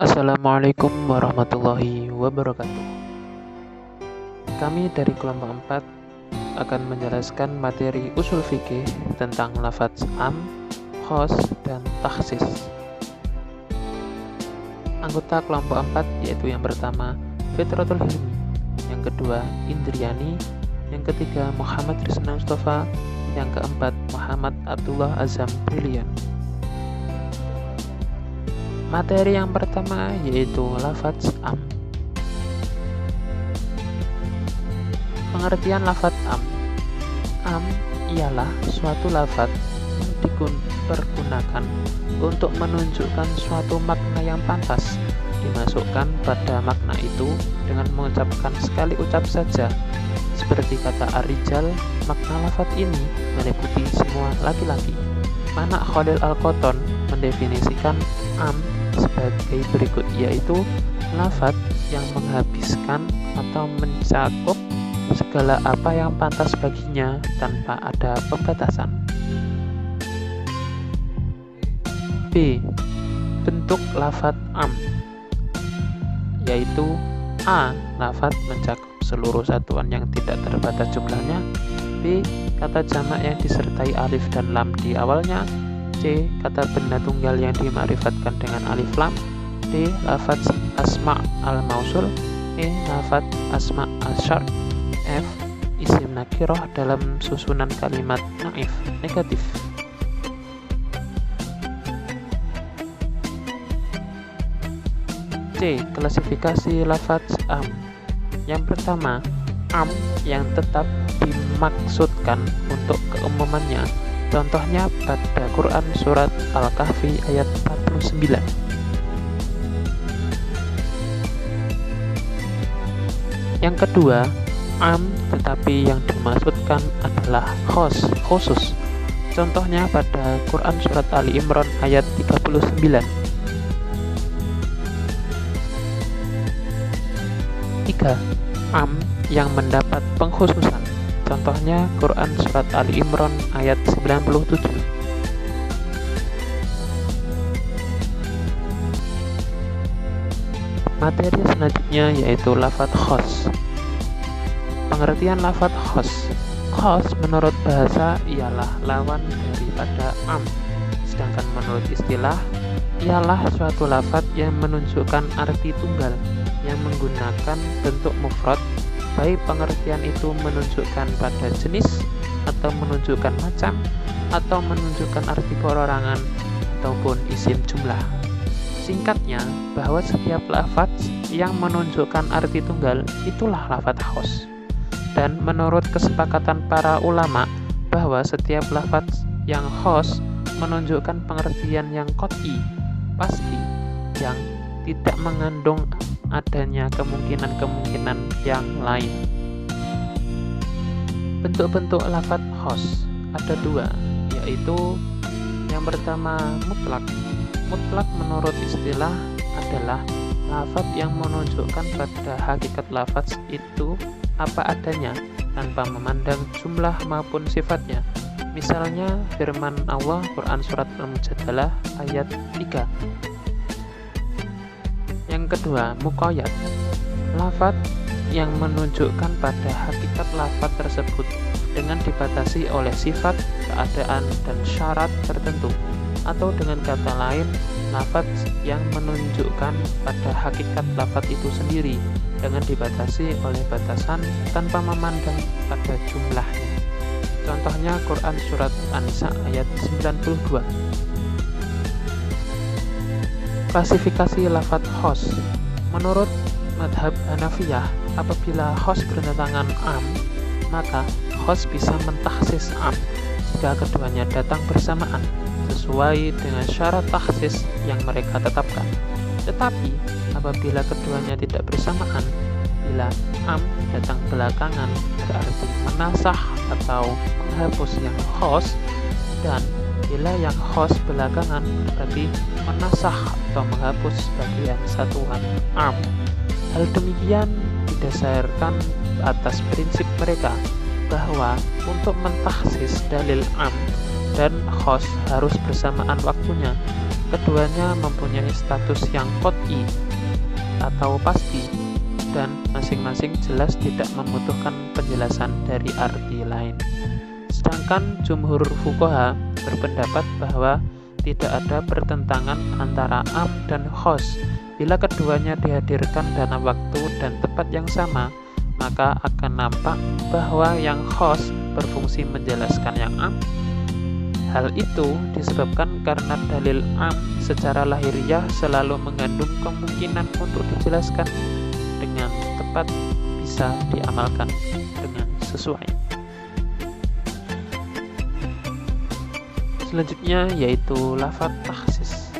Assalamualaikum warahmatullahi wabarakatuh. Kami dari kelompok 4 akan menjelaskan materi usul fikih tentang lafadz am, khos, dan takhsis. Anggota kelompok 4 yaitu yang pertama Fitratul Hilmi, yang kedua Indriani, yang ketiga Muhammad Rizna Mustafa, yang keempat Muhammad Abdullah Azam Brilian. Materi yang pertama yaitu lafadz am. Pengertian lafadz am. Am ialah suatu lafadz yang dipergunakan untuk menunjukkan suatu makna yang pantas dimasukkan pada makna itu dengan mengucapkan sekali ucap saja. Seperti kata ar-rijal, makna lafadz ini meliputi semua laki-laki. Mana Khalil Al-Qotton mendefinisikan am sebagai berikut, yaitu lafadz yang menghabiskan atau mencakup segala apa yang pantas baginya tanpa ada pembatasan. B. Bentuk lafadz am, yaitu A. Lafadz mencakup seluruh satuan yang tidak terbatas jumlahnya. B. Kata jamak yang disertai alif dan lam di awalnya. C. Kata benda tunggal yang dima'rifatkan dengan alif lam. D. Lafadz asma' al-mausul. E. Lafadz asma' al-syart. F. Isim nakirah dalam susunan kalimat naif negatif. C. Klasifikasi lafadz am. Yang pertama, am yang tetap dimaksudkan untuk keumumannya. Contohnya pada Quran surat Al-Kahfi ayat 49. Yang kedua, am tetapi yang dimaksudkan adalah khos, khusus. Contohnya pada Quran surat Ali Imran ayat 39. 3. Am yang mendapat pengkhususan. Contohnya Quran surat Ali Imran ayat 97. Materi selanjutnya yaitu lafadz khos. Pengertian lafadz khos. Khos menurut bahasa ialah lawan daripada am. Sedangkan menurut istilah ialah suatu lafadz yang menunjukkan arti tunggal yang menggunakan bentuk mufrad, baik pengertian itu menunjukkan pada jenis atau menunjukkan macam atau menunjukkan arti perorangan ataupun isim jumlah. Singkatnya, bahwa setiap lafadz yang menunjukkan arti tunggal itulah lafadz khos. Dan menurut kesepakatan para ulama bahwa setiap lafadz yang khos menunjukkan pengertian yang qat'i, pasti, yang tidak mengandung adanya kemungkinan-kemungkinan yang lain. Bentuk-bentuk lafadz khos ada dua, yaitu yang pertama mutlak. Mutlak menurut istilah adalah lafadz yang menunjukkan pada hakikat lafadz itu apa adanya tanpa memandang jumlah maupun sifatnya. Misalnya firman Allah Quran surat Al-Mujadalah ayat 3. Yang kedua, muqayyad. Lafadz yang menunjukkan pada hakikat lafadz tersebut dengan dibatasi oleh sifat, keadaan, dan syarat tertentu. Atau dengan kata lain, lafadz yang menunjukkan pada hakikat lafadz itu sendiri dengan dibatasi oleh batasan tanpa memandang pada jumlahnya. Contohnya Quran surat An-Nisa ayat 92. Klasifikasi lafadz khos. Menurut madhab Hanafiyah, apabila khos berdatangan am, maka khos bisa mentakhsis am jika keduanya datang bersamaan sesuai dengan syarat takhsis yang mereka tetapkan. Tetapi apabila keduanya tidak bersamaan, bila am datang belakangan berarti menasah atau menghapus yang khos, dan bila yang khos belakangan berarti menasah atau menghapus bagian satuan am. Hal demikian didasarkan atas prinsip mereka bahwa untuk mentakhsis dalil am dan khos harus bersamaan waktunya. Keduanya mempunyai status yang qot'i atau pasti, dan masing-masing jelas tidak membutuhkan penjelasan dari arti lain. Sedangkan jumhur fuqaha berpendapat bahwa tidak ada pertentangan antara am dan khos. Bila keduanya dihadirkan dalam waktu dan tempat yang sama, maka akan nampak bahwa yang khos berfungsi menjelaskan yang am. Hal itu disebabkan karena dalil am secara lahiriah selalu mengandung kemungkinan untuk dijelaskan dengan tepat bisa diamalkan dengan sesuai. Selanjutnya yaitu lafaz takhsis.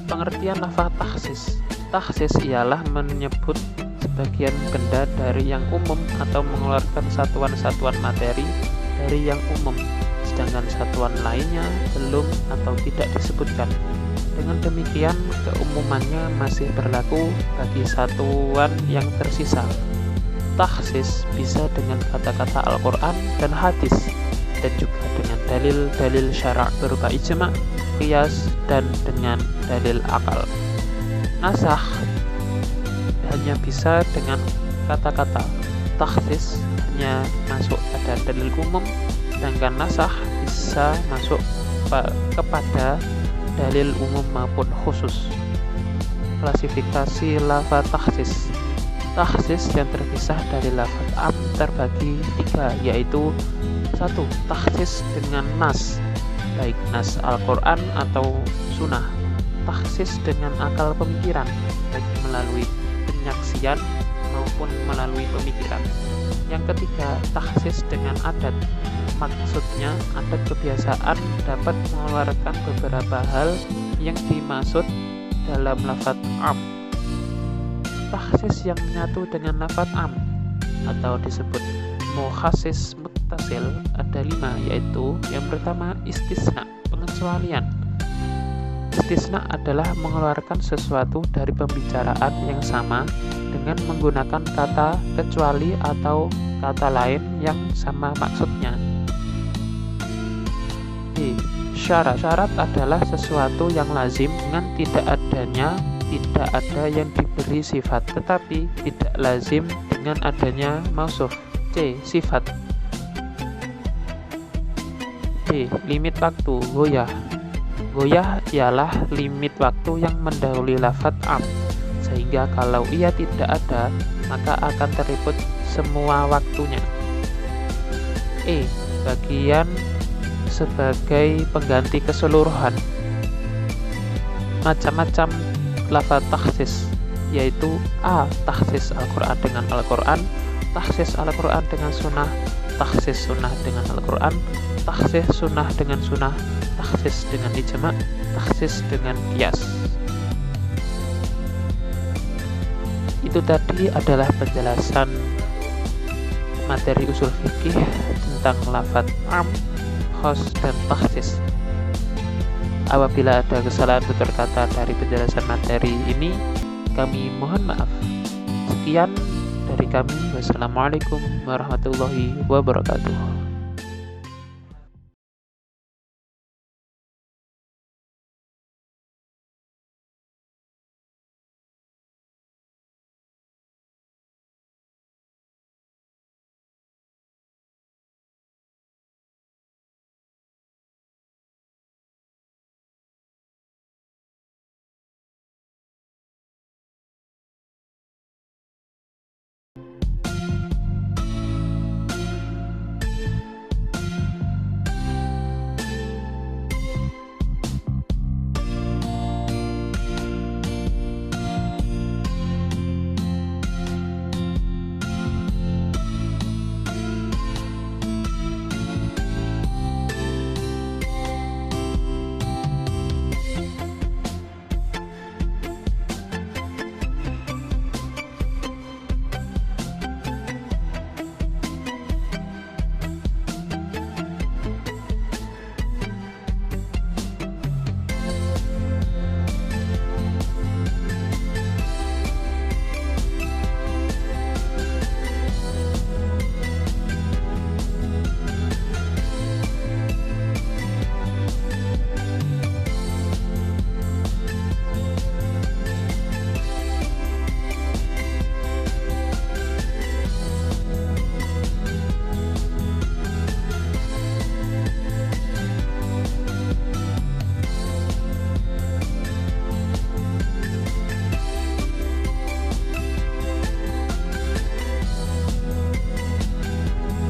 Pengertian lafaz takhsis. Takhsis ialah menyebut sebagian benda dari yang umum atau mengeluarkan satuan-satuan materi dari yang umum, sedangkan satuan lainnya belum atau tidak disebutkan. Dengan demikian, keumumannya masih berlaku bagi satuan yang tersisa. Takhsis bisa dengan kata-kata Al-Quran dan hadis, dan juga dengan dalil-dalil syara' berupa ijma', qiyas, dan dengan dalil akal. Nasakh hanya bisa dengan kata-kata. Takhsis hanya masuk pada dalil umum, sedangkan nasakh bisa masuk kepada dalil umum maupun khusus. Klasifikasi lafaz takhsis. Takhsis yang terpisah dari lafaz am terbagi 3, yaitu 1. Takhsis dengan nas, baik nas Al-Quran atau sunnah. Takhsis dengan akal pemikiran, baik melalui penyaksian maupun melalui pemikiran. Yang ketiga, takhsis dengan adat. Maksudnya, adat kebiasaan dapat mengeluarkan beberapa hal yang dimaksud dalam lafaz am. Takhsis yang menyatu dengan lafaz am atau disebut mukhassis muttasil ada 5, yaitu yang pertama istisna, pengecualian. Istisna adalah mengeluarkan sesuatu dari pembicaraan yang sama dengan menggunakan kata kecuali atau kata lain yang sama maksudnya. B. Syarat. Syarat adalah sesuatu yang lazim dengan tidak ada yang diberi sifat, tetapi tidak lazim dengan adanya mausuf. C. Sifat. D. Limit waktu. Goyah. Goyah ialah limit waktu yang mendahului lafaz am, sehingga kalau ia tidak ada, maka akan terliput semua waktunya. E. Bagian sebagai pengganti keseluruhan. Macam-macam lafaz takhsis, yaitu A. Takhsis Al-Quran dengan Al-Quran, takhsis Al-Quran dengan sunnah, takhsis sunnah dengan Al-Quran, takhsis sunnah dengan sunnah, takhsis dengan ijma', takhsis dengan qiyas. Itu tadi adalah penjelasan materi usul fikih tentang lafaz am, khos, dan takhsis. Apabila ada kesalahan tutur kata dari penjelasan materi ini, kami mohon maaf. Sekian dari kami. Wassalamualaikum warahmatullahi wabarakatuh.